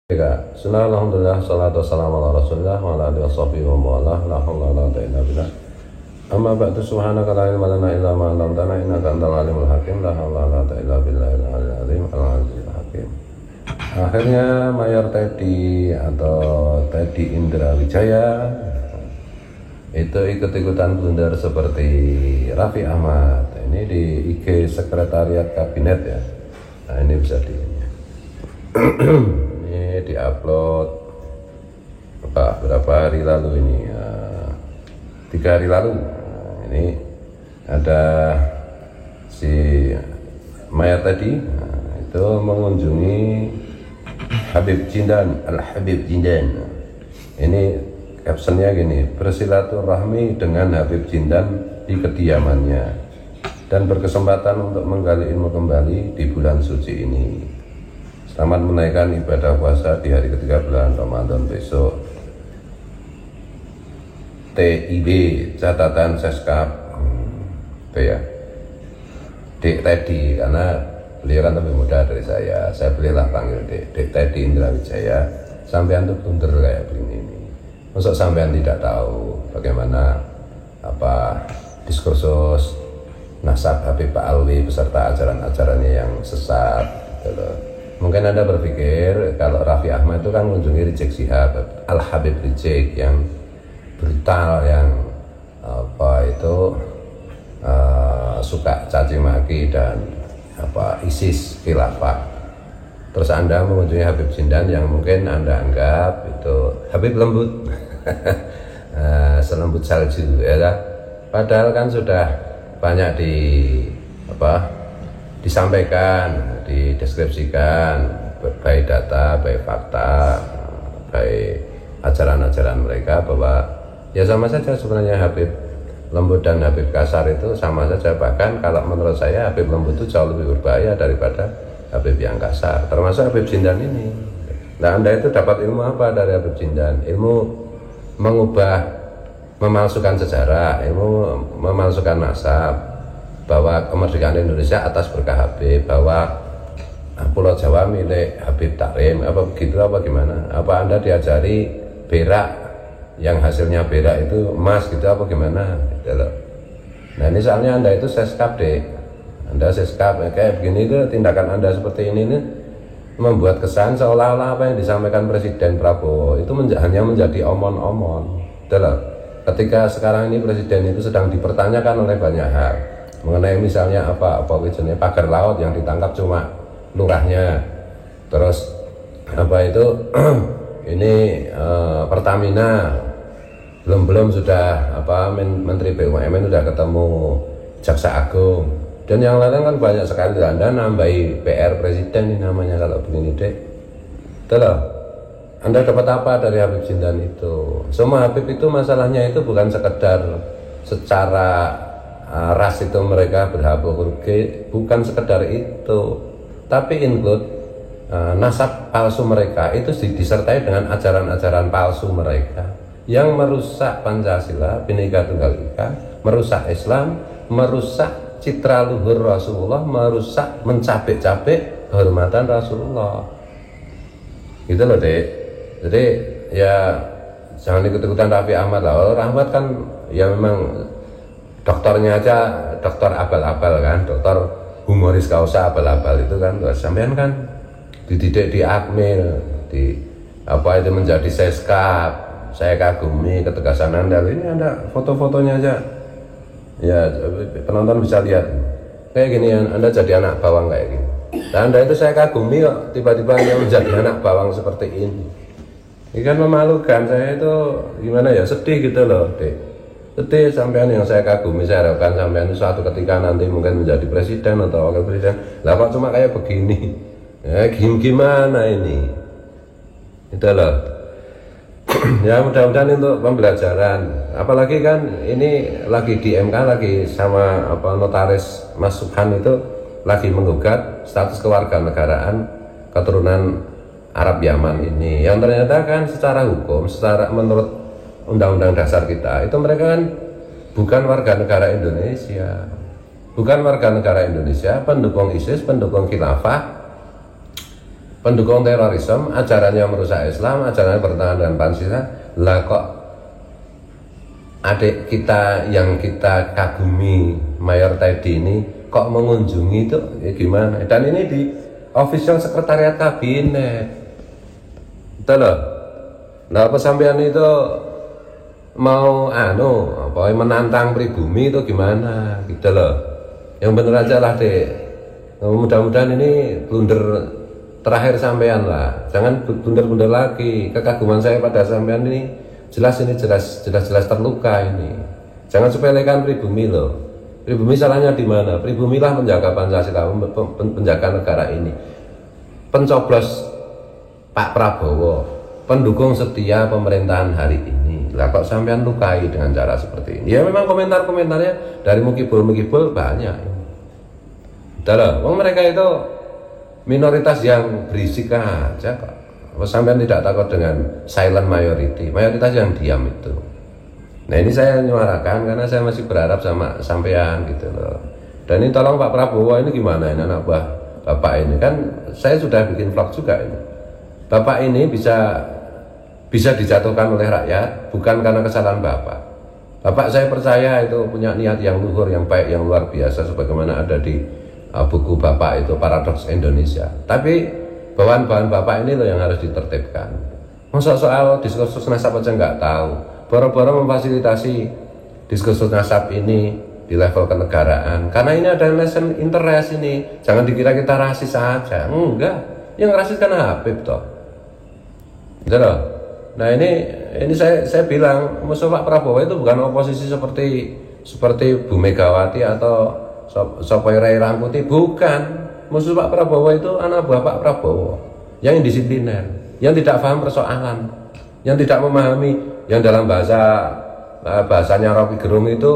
Bismillah, alhamdulillah, salatu wassalamu ala rasulillah wa ala alihi washabihi wa mawalah, la haula wa la quwwata illa billah. Amma ba'du, subhanaka la ilma lana illa ma 'allamtana innaka antal alimul hakim, la haula wa la quwwata illa billahil aliyyil azim, al-azizul hakim. Akhirnya Mayor Teddy atau Teddy Indra Wijaya itu ikut-ikutan blunder seperti Raffi Ahmad. Ini di IG Sekretariat Kabinet ya. Nah, ini bisa diupload berapa hari lalu ini, 3 hari lalu. Ini ada si Mayor tadi itu mengunjungi Habib Jindan, Al-Habib Jindan. Ini captionnya gini: bersilaturahmi dengan Habib Jindan di kediamannya dan berkesempatan untuk menggali ilmu kembali di bulan suci ini. Selamat menaikkan ibadah puasa di hari ketiga bulan Ramadan besok. TIB, catatan Seskap, itu ya, Dek Teddy, karena beliau kan lebih muda dari saya belilah panggil Dek Teddy Indra Wijaya. Sampean tuh blunder kayak begini ini. Masuk sampean tidak tahu bagaimana diskursus nasab Habib Pak Alwi beserta ajaran-ajarannya yang sesat gitu. Mungkin Anda berpikir kalau Raffi Ahmad itu kan mengunjungi Rizik Syihab, Al-Habib Rizik yang brutal, yang suka caci maki dan ISIS khilafah. Terus Anda mengunjungi Habib Jindan yang mungkin Anda anggap itu Habib lembut, selembut salju ya kan? Padahal kan sudah banyak disampaikan, dideskripsikan, baik data, baik fakta, baik ajaran-ajaran mereka, bahwa ya sama saja sebenarnya Habib lembut dan Habib kasar itu sama saja. Bahkan kalau menurut saya Habib lembut itu jauh lebih berbahaya daripada Habib yang kasar, termasuk Habib Jindan ini. Nah, Anda itu dapat ilmu apa dari Habib Jindan? Ilmu mengubah, memalsukan sejarah, ilmu memalsukan nasab, bahwa kemerdekaan Indonesia atas berkah Habib, bahwa Pulau Jawa milik Habib Takrim, apa begitu apa gimana? Apa Anda diajari berak yang hasilnya berak itu emas gitu apa gimana? Nah, ini soalnya Anda itu seskap deh, Anda seskap kayak begini itu, tindakan Anda seperti ini nih membuat kesan seolah-olah apa yang disampaikan Presiden Prabowo itu hanya menjadi omon-omon. Ketika sekarang ini Presiden itu sedang dipertanyakan oleh banyak hal, mengenai misalnya pagar laut yang ditangkap cuma lurahnya, terus ini Pertamina belum sudah Menteri BUMN sudah ketemu Jaksa Agung dan yang lain kan banyak sekali. Anda nambahi PR Presiden ini namanya kalau begini deh. Anda dapat apa dari Habib Jindan itu? Semua Habib itu masalahnya itu bukan sekedar secara ras itu mereka berhak berke, bukan sekedar itu, tapi include nasab palsu mereka itu disertai dengan ajaran-ajaran palsu mereka yang merusak Pancasila, Bhinneka Tunggal Ika, merusak Islam, merusak citra luhur Rasulullah, merusak, mencabik-cabik kehormatan Rasulullah. Gitu loh, Dek. Jadi ya jangan ikut-ikutan Raffi Ahmad lah. Rahmat kan ya memang dokternya aja dokter abal-abal kan, dokter humoris kausa abal-abal itu kan. Sampean kan dididik di Akmil, itu menjadi seskap. Saya kagumi ketegasan Anda. Ini Anda foto-fotonya aja ya, penonton bisa lihat kayak gini ya, Anda jadi anak bawang kayak gini. Nah, Anda itu saya kagumi kok, tiba-tiba Anda menjadi anak bawang seperti ini. Ini kan memalukan. Saya itu gimana ya, sedih gitu loh, Dek. Sedih sampean yang saya kagumi. Saya harapkan sampean suatu ketika nanti mungkin menjadi presiden atau wakil presiden. Lah kok cuma kayak begini? Ya gimana ini? Itu loh. Ya mudah-mudahan untuk pembelajaran. Apalagi kan ini lagi di MK, lagi sama notaris Mas Subhan itu lagi menggugat status kewarganegaraan keturunan Arab Yaman ini. Yang ternyata kan secara hukum, menurut Undang-Undang Dasar kita itu mereka kan bukan warga negara Indonesia, pendukung ISIS, pendukung khilafah, pendukung terorisme, ajarannya merusak Islam, ajarannya bertentangan dengan Pancasila. Lah kok adik kita yang kita kagumi Mayor Teddy ini kok mengunjungi itu ya gimana? Dan ini di official sekretariat kabinet. Betul loh. Nah, apa sampean itu mau menantang pribumi itu gimana? Gitu loh. Yang bener aja lah, Dek. Mudah-mudahan ini blunder terakhir sampean lah. Jangan blunder-blunder lagi. Kekaguman saya pada sampean ini jelas terluka ini. Jangan sepelekan pribumi loh. Pribumi salahnya di mana? Pribumi lah menjaga Pancasila, penjaga negara ini. Pencoblos Pak Prabowo, pendukung setia pemerintahan hari ini. Lah kok sampean lukai dengan cara seperti ini? Ya memang komentar-komentarnya dari mukibul banyak. Udah, mereka itu minoritas yang berisik aja kok. Sampean tidak takut dengan silent majority, mayoritas yang diam itu. Nah ini saya menyuarakan karena saya masih berharap sama sampean gitu loh. Dan ini tolong Pak Prabowo ini gimana ini anak buah Bapak ini, kan saya sudah bikin vlog juga ini. Bapak ini bisa dijatuhkan oleh rakyat bukan karena kesalahan Bapak. Bapak saya percaya itu punya niat yang luhur, yang baik, yang luar biasa sebagaimana ada di buku Bapak itu Paradoks Indonesia. Tapi bawaan-bawaan Bapak ini loh yang harus ditertibkan. Masa soal diskursus nasab aja nggak tahu. Boro-boro memfasilitasi diskursus nasab ini di level kenegaraan. Karena ini ada national interest ini. Jangan dikira kita rasis saja. Enggak. Yang rasis kan Habib toh. Gitu loh. Nah ini saya bilang musuh Pak Prabowo itu bukan oposisi seperti Bu Megawati atau Sopoy Rai Rangkuti, bukan. Musuh Pak Prabowo itu anak buah Pak Prabowo yang indisipliner, yang tidak paham persoalan, yang tidak memahami, yang dalam bahasanya Rocky Gerung itu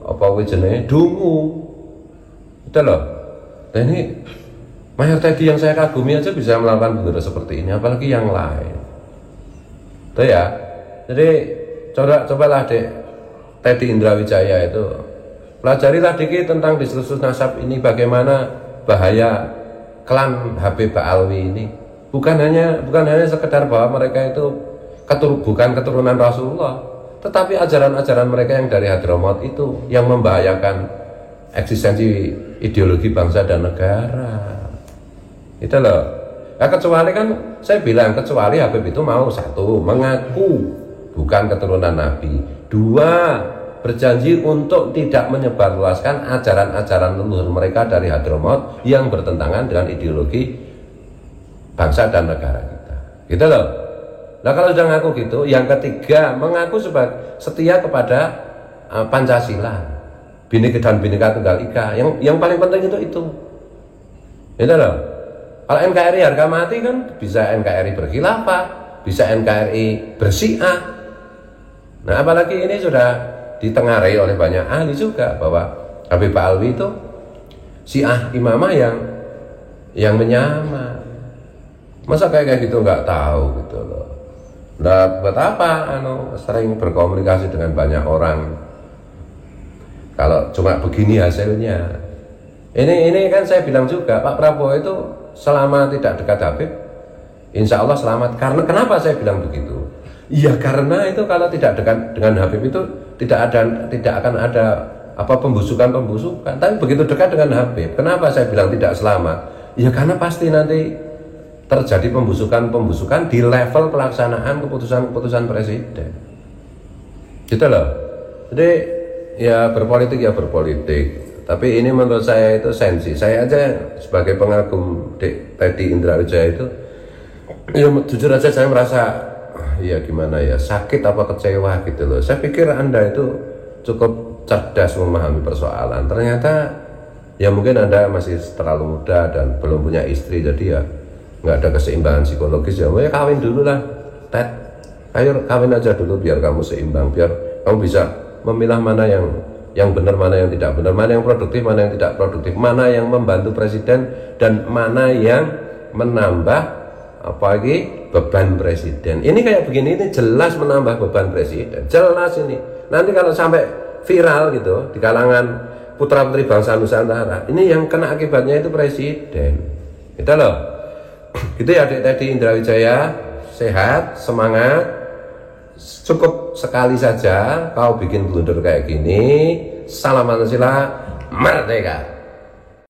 apa jenenge dungu. Itu loh. Nah ini Mayor Teddy yang saya kagumi aja bisa melakukan blunder seperti ini, apalagi yang lain. Tuh ya. Jadi cobalah Dek Teddy Indrawijaya itu pelajarilah dikit tentang diskursus nasab ini, bagaimana bahaya klan Habib Alwi ini. Bukan hanya sekedar bahwa mereka itu bukan keturunan Rasulullah, tetapi ajaran-ajaran mereka yang dari Hadramaut itu yang membahayakan eksistensi ideologi bangsa dan negara. Itu loh. Nah, kecuali kan saya bilang, kecuali Habib itu mau satu, mengaku bukan keturunan Nabi, dua, berjanji untuk tidak menyebarluaskan ajaran-ajaran leluhur mereka dari Hadramaut yang bertentangan dengan ideologi bangsa dan negara kita. Gitu loh. Nah kalau sudah ngaku gitu, yang ketiga mengaku setia kepada Pancasila, Bhinneka dan Bhinneka Tunggal Ika. Yang paling penting itu. Gitu loh. Kalau NKRI harga mati kan bisa NKRI berkhilafah, bisa NKRI bersyiah. Nah apalagi ini sudah ditengarai oleh banyak ahli juga bahwa Habib Alwi itu syiah imamah yang menyamar. Masa kayak gitu nggak tahu gitu loh. Nah betapa sering berkomunikasi dengan banyak orang. Kalau cuma begini hasilnya. Ini kan saya bilang juga Pak Prabowo itu selama tidak dekat Habib, insya Allah selamat. Karena kenapa saya bilang begitu? Ya karena itu kalau tidak dekat dengan Habib itu tidak akan ada pembusukan. Tapi begitu dekat dengan Habib, kenapa saya bilang tidak selamat? Ya karena pasti nanti terjadi pembusukan di level pelaksanaan keputusan presiden. Gitu loh. Jadi ya berpolitik. Tapi ini menurut saya itu sensi. Saya aja sebagai pengagum Teddy Indrawijaya itu, ya jujur aja saya merasa ya gimana ya, sakit apa kecewa gitu loh. Saya pikir Anda itu cukup cerdas memahami persoalan. Ternyata ya mungkin Anda masih terlalu muda dan belum punya istri, jadi ya nggak ada keseimbangan psikologis. Ya kawin dulu lah, Ted. Ayo kawin aja dulu biar kamu seimbang, biar kamu bisa memilah mana yang benar, mana yang tidak benar, mana yang produktif, mana yang tidak produktif, mana yang membantu presiden dan mana yang menambah beban presiden. Ini kayak begini, ini jelas menambah beban presiden, jelas ini. Nanti kalau sampai viral gitu di kalangan putra-putri bangsa Nusantara, ini yang kena akibatnya itu presiden. Itu loh. Itu ya adik tadi Indra Wijaya, sehat, semangat. Cukup sekali saja kau bikin blunder kayak gini. Salam Pancasila, merdeka.